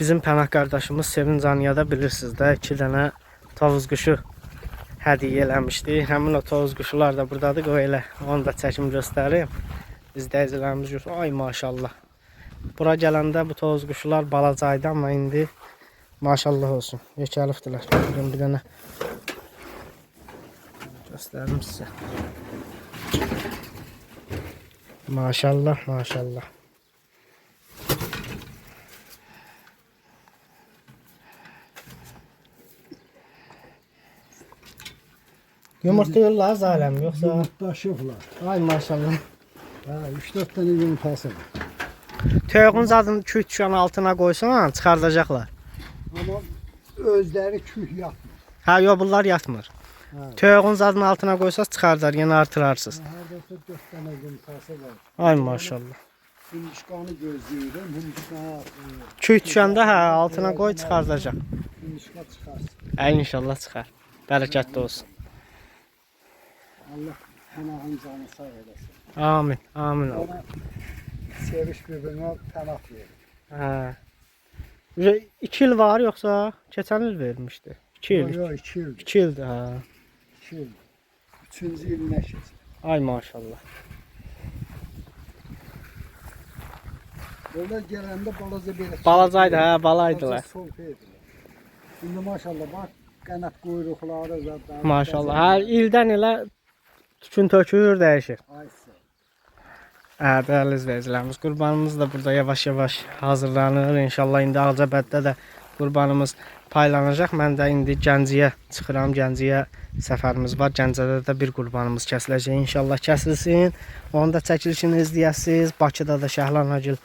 Bizim Pənah qardaşımız Sevinc Aniyada bilirsiniz də 2 dənə tovuz quşu hədiyyə eləmişdi. Həmin o tovuz quşular da buradadır. Qoy elə onu da çəkim göstərim. İzləyicilərimiz görür. Ay maşallah. Bura gələndə bu tovuz quşular balacaydı, amma indi maşallah olsun. Yekəlifdilər. Bugün bir dənə göstərim sizə. Maşallah, maşallah. Yumurtlayırlar zaləm, yoxsa? Yumurtlaşıblar. Ay maşallah. Ha, 3-4 dənə yumurtası var. Toyuğun zadını küt düşən altına qoysan çıxardacaqlar. Amma özləri küh yatmır. Ha, yo bunlar yatmır. Ha. Toyuğun zadını altına qoysaz çıxardar, yenə artırarsınız. Hardasa 4 dənə yumurtası var. Ay maşallah. Hindişkanı gözləyirəm. Hindişkana Küt düşəndə hə, altına qoy çıxardacaq. hindişka çıxarsın. Ay inşallah çıxar. Bərəkətli olsun. Allah Pənahın canı sağ eləsin. Amin, amin. Ona seviş bir-birinə pənah verir. Hə. 2 il var yoxsa keçən il vermişdi? 2 il. Yox, 2 il. 2 ildir hə. 2 il. 3-cü ilinə keçir. Ay maşallah. Burada gələndə balaca belə. Balacaydı hə, balaydılar. Solta edilir. İndi maşallah bax qanat quyruqları da. Maşallah. Hər ildən ilə tükün tökür, dəyişir. Aysa. Hə, dəyərli izləyicilərimiz, qurbanımız da burada yavaş-yavaş hazırlanır. İnşallah indi Ağcabəddə də qurbanımız paylanacaq. Mən də indi Gəncəyə çıxıram. Gəncəyə səfərimiz var. Gəncədə də bir qurbanımız kəsiləcək. İnşallah kəsilsin. Onu da çəkilişini izləyəsiniz. Bakıda da Şəhlanagil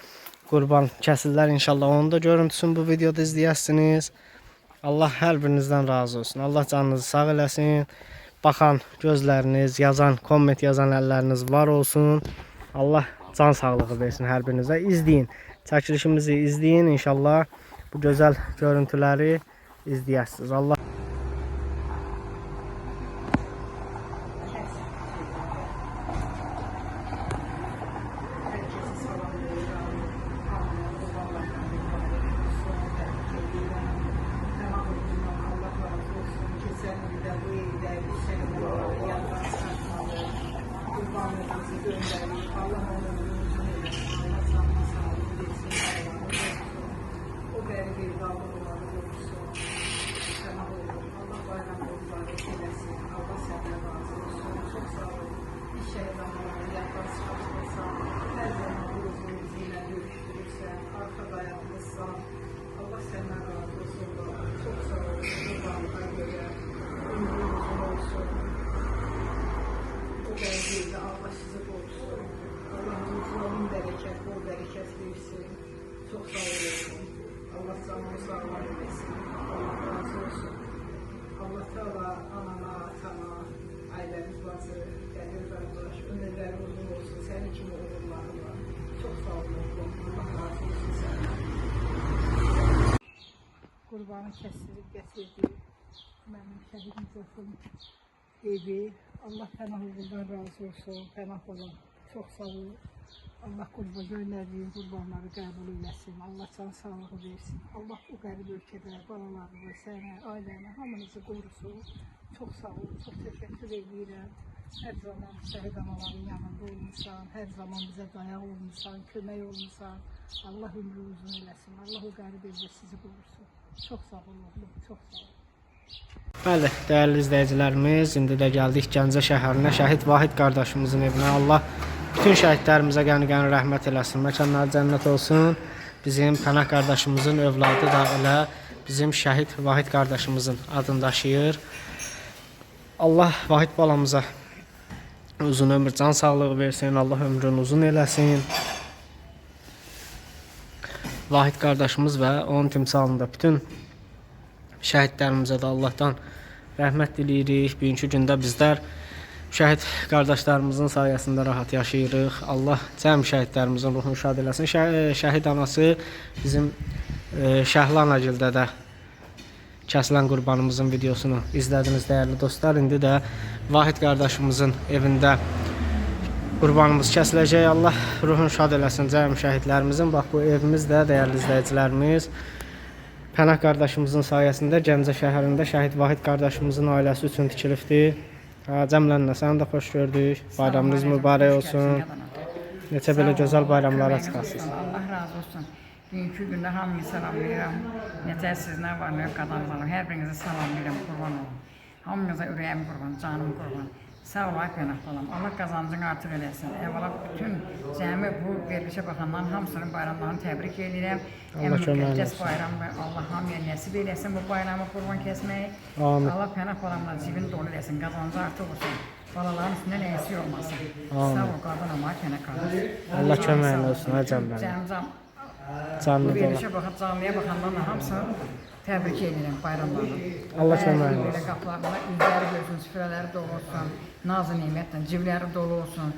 qurban kəsirlər. İnşallah onu da görüntüsünü bu videoda izləyəsiniz. Allah hər birinizdən razı olsun. Allah canınızı sağ eləsin. Baxan gözləriniz, yazan, komment yazan əlləriniz var olsun. Allah can sağlığı versin hər birinizə. İzləyin. Çəkilişimizi izləyin. İnşallah bu gözəl görüntüləri izləyəsiniz. Allah Allah sizi korusun. Allah'ın yolun bereket, bol bereket versin. Çok sağ olun. Allah canını sağlam etsin. Allah razı olsun. Allah Teala anana, atana, ailemiz bazı, Qədir qardaş, ömürləri uzun olsun. Sənin kimi uğurları var. Çok sağ olun. Allah razı olsun senden. Qurbanı kəsilib gətirdi. Mənim şəhidimiz olsun. Evi. Allah pənah uğurdan razı olsun. Pənah olun. Çok sağ olun. Allah qurba göndərdiyi qurbanları qəbul eləsin. Allah can sağlığı versin. Allah bu qərib ölkədə balalarını, sənə, ailəni, hamınızı qorusun. Çok sağ olun. Çok təşəkkür edirəm. Hər zaman şəhid anaların yanında olmuşsan. Hər zaman bizə dayaq olmuşsan, kömək olmuşsan. Allah ömrü uzun eləsin. Allah o qərib evdə sizi qorusun. Çok sağ olun oğlum. Çok sağ olun. Bəli, dəyərli izləyicilərimiz, indi də gəldik Gəncə şəhərinə, Şəhid Vahid qardaşımızın evinə. Allah bütün şəhidlərimizə qəni-qəni rəhmət eləsin, məkanları cənnət olsun. Bizim Pənah qardaşımızın övladı da elə bizim Şəhid Vahid qardaşımızın adını daşıyır. Allah Vahid balamıza uzun ömür, can sağlığı versin, Allah ömrünü uzun eləsin. Vahid qardaşımız və onun timsalında bütün şəhidlərimizə də Allahdan rəhmət diləyirik. Bugünkü gündə bizlər şəhid qardaşlarımızın sayəsində rahat yaşayırıq. Allah cəm şəhidlərimizin ruhunu şad eləsin. Şəhid anası bizim Şəhlanagildə də kəsilən qurbanımızın videosunu izlədiniz dəyərli dostlar. İndi də Vahid qardaşımızın evində qurbanımız kəsiləcək. Allah ruhunu şad eləsin cəmi şəhidlərimizin. Bax bu evimiz də dəyərli izləyicilərimiz Pənah qardaşımızın sayəsində Gəncə şəhərində şəhid Vahid qardaşımızın ailəsi üçün tikilibdir. Cəmlənlə səni də xoş gördük. Bayramınız mübarək olsun. Neçə belə gözəl bayramlara çıxasınız. Allah razı olsun. Bugünkü gündə hamını salamlayıram. Necə sizlər var, nə qadınlar, hər birinizi salamlayıram, qurban olun. Hamınıza ürəyim qurban, canım qurban. Sağ ol, ay Pənah balam. Allah qazancını artıq eləsin. Əvvəla bütün cəmi bu verilişə baxanların hamısının bayramlarını təbrik edirəm. Allah köməyiniz olsun. Bayram və Allah hamıya nəsib eləsin bu bayramı qurban kəsməyi. Amin. Allah Pənah balamla cibini dolu eləsin, qazancı artıq olsun. Balaların üstündən əksik olmasın. Amin. Sağ ol, qadınım, ay Pənah qardaş. Allah köməyin olsun, ay cəmlərim. Cəmcəm. Bu Canlı dola. verilişə baxıb canlıya baxanlarla hamısını təbrik edirəm bayramlarla. Allah köməyin Belə olsun. qapılarına üzləri görsün, süfrələri dolu olsun, nazı nemətlə, cibləri dolu olsun.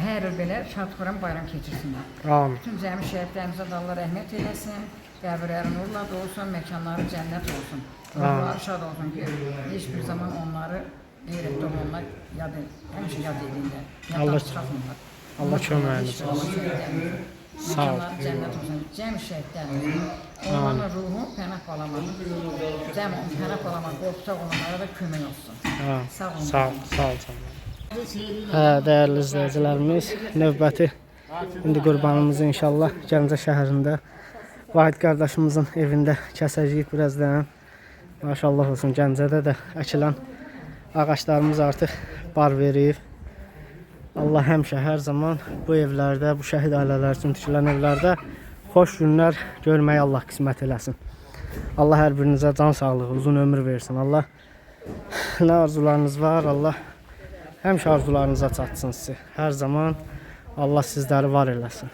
Hər il belə şad-xürəm bayram keçirsinlər. Amin. Bütün cəmi şəhidlərimizə də Allah rəhmət eləsin, qəbirləri nurla dolsun, məkanları cənnət olsun. Ruhları şad olsun ki, heç bir zaman onları qeyrətli olanlar həmişə yad edirlər. Yaddan çıxartmırlar. Allah köməyiniz olsun. Sağ ol. Mekanları cənnət olsun. Cəm şəhidlərimizin, onların ruhu Pənah balama, cəm Pənah balama qorxusa olanlara da kömək olsun. Sağ olun. Sağ ol, sağ ol canım. Dəyərli izləyicilərimiz, növbəti indi qurbanımızı inşallah Gəncə şəhərində Vahid qardaşımızın evində kəsəcəyik birazdan. Maşallah olsun, Gəncədə də əkilən ağaçlarımız artıq bar verir. Allah həmişə hər zaman bu evlərdə, bu şəhid ailələri üçün tikilən evlərdə xoş günlər görməyi Allah qismət eləsin. Allah hər birinizə can sağlığı, uzun ömür versin. Allah nə arzularınız var, Allah həmişə arzularınıza çatsın sizi. Hər zaman Allah sizləri var eləsin.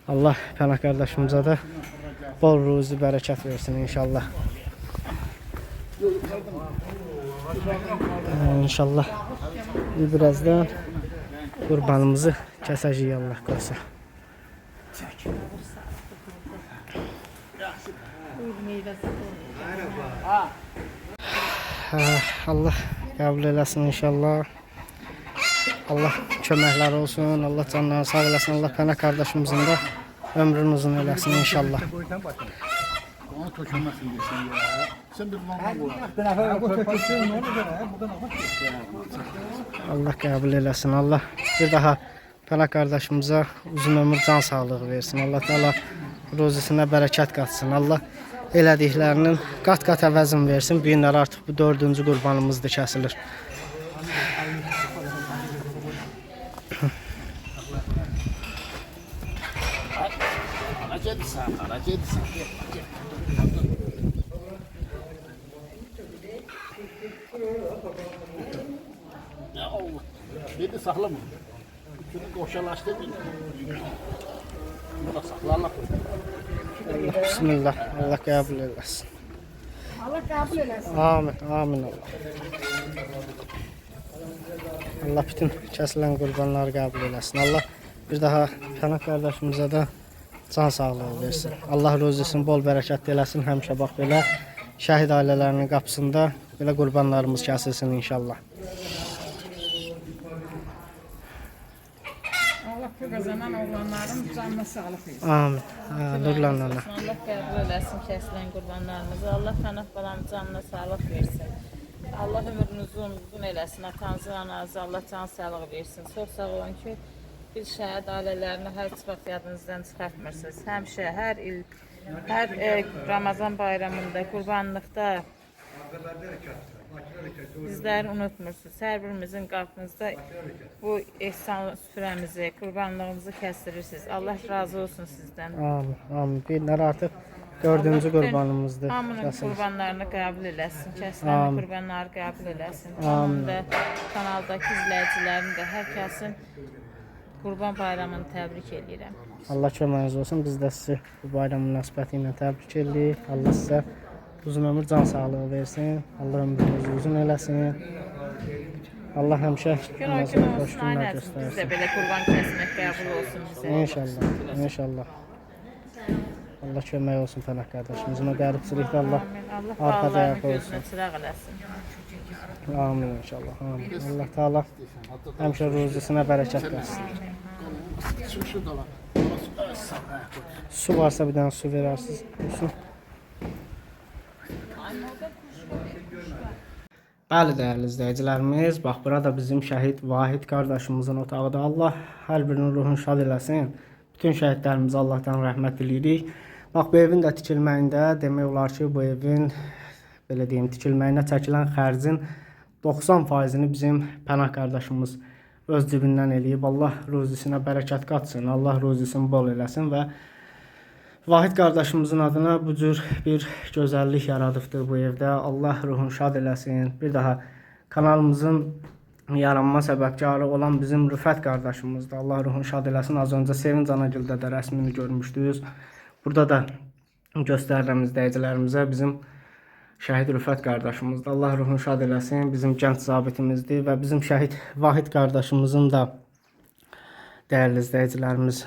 Allah Pənah qardaşımıza da bol ruzi, bərəkət versin inşallah. İnşallah birazdan qurbanımızı kəsəcəyik Allah qoysa. Allah qəbul eləsin inşallah. Allah köməkləri olsun, Allah canlarını sağ eləsin, Allah Pənah qardaşımızın da ömrünü uzun eləsin inşallah. Onu tökülməsin desin ya. Sen bir Allah qəbul eləsin. Allah bir daha Pənah qardaşımıza uzun ömür, can sağlığı versin. Allah Teala ruzisinə bərəkət qatsın. Allah elədiklərinin qat-qat əvəzini versin. Bu günlər artıq bu 4-cü qurbanımızdır, kəsilir. Ya Allah. Beni saklama. Şunu koşalaştır. Bunu sakla Allah. Bismillah. Allah qəbul eləsin. Allah qəbul eləsin. Amin. Amin Allah. Allah bütün kəsilən qurbanları qəbul eləsin. Allah bir daha Pənah qardaşımıza da can sağlığı versin. Allah ruzisini bol bərəkətli eləsin. Həmişə bax belə şəhid ailələrinin qapısında belə qurbanlarımız kəsilsin inşallah. Allah bu qazanan oğlanların canına sağlıq versin. Amin. Nurlan ana. Allah qəbul eləsin kəsilən qurbanlarımızı. Allah Pənah balanın canına sağlıq versin. Allah ömrünüzü uzun eləsin. Atanızı, ananızı Allah can sağlığı versin. Çox sağ olun ki, bir şəhid ailələrini hər vaxt yadınızdan çıxartmırsınız. Həmişə, hər il, hər Ramazan bayramında, qurbanlıqda bizləri unutmursunuz. Hər birimizin qapınızda bu ehsan süfrəmizi, qurbanlığımızı kəstirirsiniz. Allah razı olsun sizdən. Amin. Amin. Günlər artıq 4-cü qurbanımızdır. Hamının Kəsilir. qurbanlarını qəbul eləsin. Kəsilən qurbanları qəbul eləsin. Hamının da kanaldakı izləyicilərin də hər kəsin Qurban bayramını təbrik edirəm. Allah köməyiniz olsun. Biz də sizi bu bayram münasibəti ilə təbrik edirik. Allah sizə uzun ömür, can sağlığı versin. Allah ömrünüzü uzun eləsin. Allah həmişə Gün o gün olsun, aynəsin. Biz də belə qurban kəsmək qəbul olsun bizə. İnşallah. İnşallah. Allah kömək olsun Pənah qardaşımızın o qəribçilikdə Allah Allah arxa bağlarını dayağı gözünə olsun. çıraq eləsin. Amin inşallah. Amin. Allah Taala həmişə ruzisinə bərəkət versin. Şu da var. Su varsa bir dənə su verərsiniz. Su. Bəli, dəyərli izləyicilərimiz, bax burada bizim şəhid Vahid qardaşımızın otağıdır. Allah hər birinin ruhunu şad eləsin. Bütün şəhidlərimizə Allahdan rəhmət diləyirik. Bax, bu evin də tikilməyində demək olar ki, bu evin belə deyim, tikilməyinə çəkilən xərcin 90%-ni bizim Pənah qardaşımız öz cibindən eləyib. Allah ruzisinə bərəkət qatsın, Allah ruzisini bol eləsin və Vahid qardaşımızın adına bu cür bir gözəllik yaradıbdır bu evdə. Allah ruhunu şad eləsin. Bir daha kanalımızın yaranma səbəbkarı olan bizim Rüfət qardaşımızdır. Allah ruhunu şad eləsin. Az öncə Sevinc Anagildə də rəsmini görmüşdünüz. Burada da göstərirəm izləyicilərimizə bizim şəhid Rüfət qardaşımızdır. Allah ruhunu şad eləsin. Bizim gənc zabitimizdir və bizim şəhid Vahid qardaşımızın da dəyərli izləyicilərimiz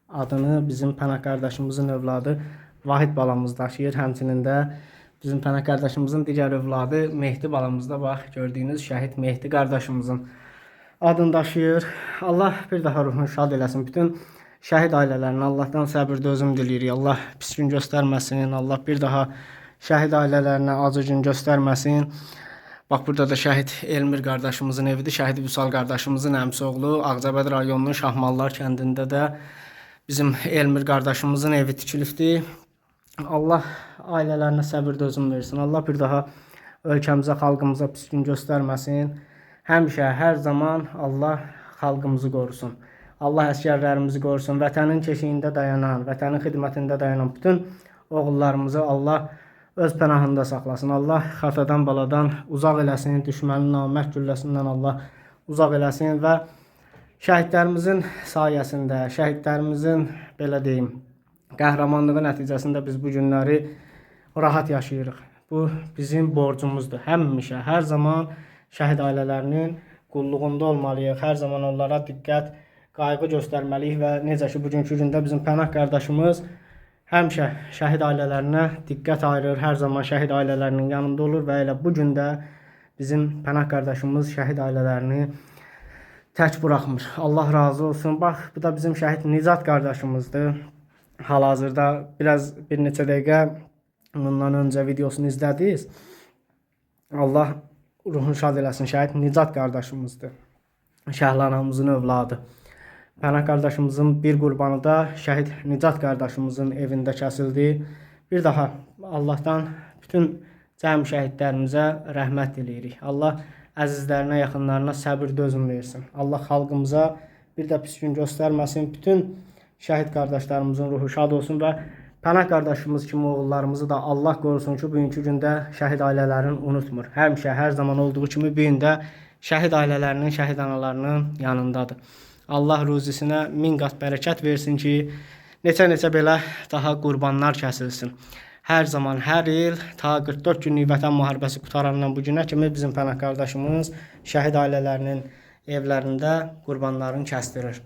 adını bizim Pənah qardaşımızın övladı Vahid balamız daşıyır. Həmçinin də bizim Pənah qardaşımızın digər övladı Mehdi balamız da bax gördüyünüz şəhid Mehdi qardaşımızın adını daşıyır. Allah bir daha ruhunu şad eləsin. Bütün şəhid ailələrinə Allahdan səbir dözüm diləyirik. Allah pis gün göstərməsin. Allah bir daha şəhid ailələrinə acı gün göstərməsin. Bax burada da şəhid Elmir qardaşımızın evidir. Şəhid Vüsal qardaşımızın əmisi oğlu Ağcabəd rayonunun Şahmallar kəndində də bizim Elmir qardaşımızın evi tikilibdir. Allah ailələrinə səbir dözüm versin. Allah bir daha ölkəmizə, xalqımıza pis gün göstərməsin. Həmişə, hər zaman Allah xalqımızı qorusun. Allah əsgərlərimizi qorusun. Vətənin keşiyində dayanan, vətənin xidmətində dayanan bütün oğullarımızı Allah öz pənahında saxlasın. Allah xatadan, baladan uzaq eləsin. Düşmənin namərd gülləsindən Allah uzaq eləsin və şəhidlərimizin sayəsində, şəhidlərimizin belə deyim, qəhrəmanlığı nəticəsində biz bu günləri rahat yaşayırıq. Bu bizim borcumuzdur. Həmişə, hər zaman şəhid ailələrinin qulluğunda olmalıyıq. Hər zaman onlara diqqət, qayğı göstərməliyik və necə ki, bugünkü gündə bizim Pənah qardaşımız həmişə şəhid ailələrinə diqqət ayırır. Hər zaman şəhid ailələrinin yanında olur və elə bu gün də bizim Pənah qardaşımız şəhid ailələrini tək buraxmır. Allah razı olsun. Bax, bu da bizim şəhid Nicat qardaşımızdır. Hal-hazırda bir neçə dəqiqə bundan öncə videosunu izlədiniz. Allah ruhunu şad eləsin. Şəhid Nicat qardaşımızdır. Şəhlanamızın övladı. Pənah qardaşımızın bir qurbanı da şəhid Nicat qardaşımızın evində kəsildi. Bir daha Allahdan bütün cəm şəhidlərimizə rəhmət diləyirik. Allah əzizlərinə, yaxınlarına səbir dözüm versin. Allah xalqımıza bir də pis gün göstərməsin. Bütün şəhid qardaşlarımızın ruhu şad olsun və Pənah qardaşımız kimi oğullarımızı da Allah qorusun ki, bugünkü gündə şəhid ailələrini unutmur. Həmişə, hər zaman olduğu kimi bu gün də şəhid ailələrinin, şəhid analarının yanındadır. Allah ruzisinə 1000 qat bərəkət versin ki, neçə belə daha qurbanlar kəsilsin. Hər zaman, hər il ta 44 günlük vətən müharibəsi qutarandan bu günə kimi bizim Pənah qardaşımız şəhid ailələrinin evlərində qurbanlarını kəsdirir.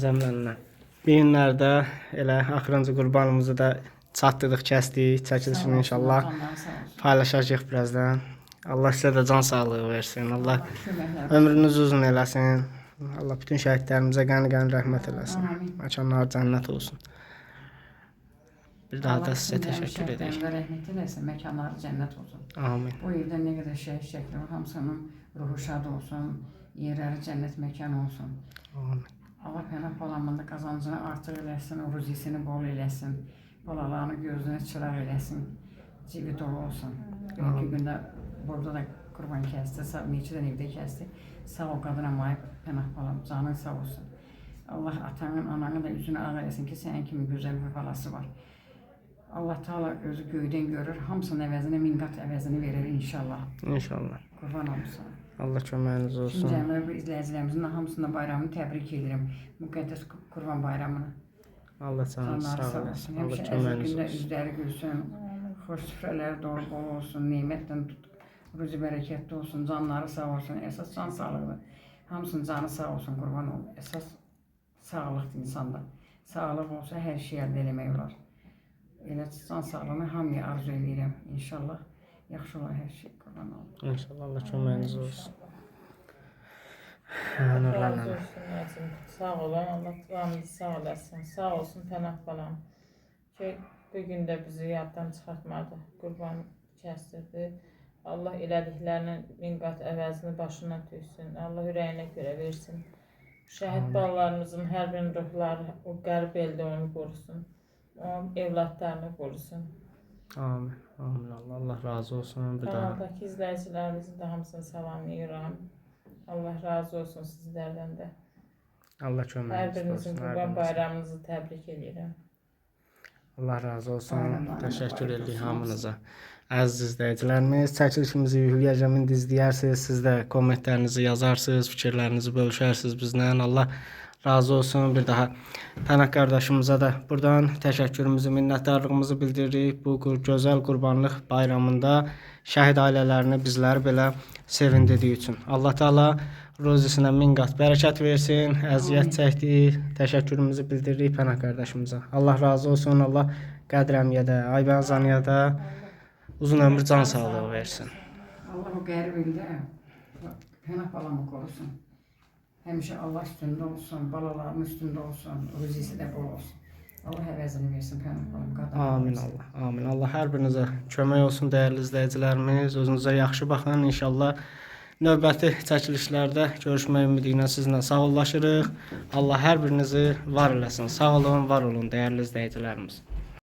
Cəmlənlə. Bu günlərdə elə axırıncı qurbanımızı da çatdırdıq, kəsdik. Çəkilişini inşallah paylaşacağıq birazdan. Allah sizə də can sağlığı versin. Allah ömrünüzü uzun eləsin. Allah bütün şəhidlərimizə qəni-qəni rəhmət eləsin. Məkanlar cənnət olsun. Bir daha da sizə təşəkkür edək. Allah rəhmət eləsin, məkanları cənnət olsun. Amin. Bu evdə nə qədər şəhid şəkli var, hamısının ruhu şad olsun, yerləri cənnət məkanı olsun. Amin. Allah Pənah balamında qazancını artıq eləsin, ruzisini bol eləsin, balalarını gözünə çıraq eləsin, cibi dolu olsun. Bugünkü gündə burada da qurban kəsdi, neçədən evdə kəsdi. Sağ ol qadına mayıb Pənah balam, canın sağ olsun. Allah atanın, ananın da üzünü ağ eləsin ki, sənin kimi gözəl bir balası var. Allah Teala özü göydən görür, hamısının əvəzini, 1000 qat əvəzini verir inşallah. İnşallah. Qurban olsun. Allah köməyiniz olsun. Cəmilə bu izləyicilərimizin hamısının bayramını təbrik edirəm. Müqəddəs Qurban bayramını. Allah sağ olsun. Allah Həmişə köməyiniz əzizliklə olsun. üzləri gülsün, xoş süfrələri dolu bol olsun, neymətlə ruzi bərəkətli olsun, canları sağ olsun. Əsas can sağlıqdır. Hamısının canı sağ olsun, qurban olun. Əsas sağlıqdır insanda. sağlıq olsa hər şey əldə eləmək olar. Elə can sağlığını hamıya arzu edirəm. İnşallah yaxşı olar hər şey. Qurban olum. İnşallah Allah köməyiniz olsun. Allah Nurlan razı ana. olsun Nəcim. Sağ olun. Allah duamızı sağ olasın. Sağ olsun Pənah balam. Ki bugün də bizi yaddan çıxartmadı. Qurban kəsdirdi. Allah elədiklərinin min qat əvəzini başına töksün. Allah ürəyinə görə versin. Şəhid balalarımızın hər birinin ruhları o qərib eldə onu qorusun. Onun evlatlarını qorusun. Amin. Amin. Allah razı olsun. Bir daha. Kanaldakı izləyicilərimizin də hamısını salamlayıram. Allah razı olsun sizlərdən də. Allah Hər köməyiniz birinizin olsun. Qurban bayramınızı təbrik edirəm. Allah razı olsun. Aynen. Təşəkkür edirik hamınıza. Əziz izləyicilərimiz, çəkilişimizi yükləyəcəm. İndi izləyərsiniz, siz də kommentlərinizi yazarsınız, fikirlərinizi bölüşərsiniz bizlə. Allah razı olsun. Bir daha Pənah qardaşımıza da buradan təşəkkürümüzü, minnətdarlığımızı bildiririk. Bu gözəl qurbanlıq bayramında şəhid ailələrini bizləri belə sevindirdiyi üçün. Allah Taala ruzisinə min qat bərəkət versin. Əziyyət çəkdi. Təşəkkürümüzü bildiririk Pənah qardaşımıza. Allah razı olsun. Allah Qədrəmiyə də, Aybənzaniyə də uzun ömür can sağlığı versin. Allah o qərib ildə Pənah balamı qorusun. Həmişə Allah üstündə olsun, balaların üstündə olsun, ruzisi də bol olsun. Allah əvəzini versin Pənah balam. Qadan Amin olsun. Allah. Amin. Allah hər birinizə kömək olsun dəyərli izləyicilərimiz. Özünüzə yaxşı baxın. İnşallah növbəti çəkilişlərdə görüşmək ümidi ilə sizinlə sağollaşırıq. Allah hər birinizi var eləsin. Sağ olun, var olun dəyərli izləyicilərimiz.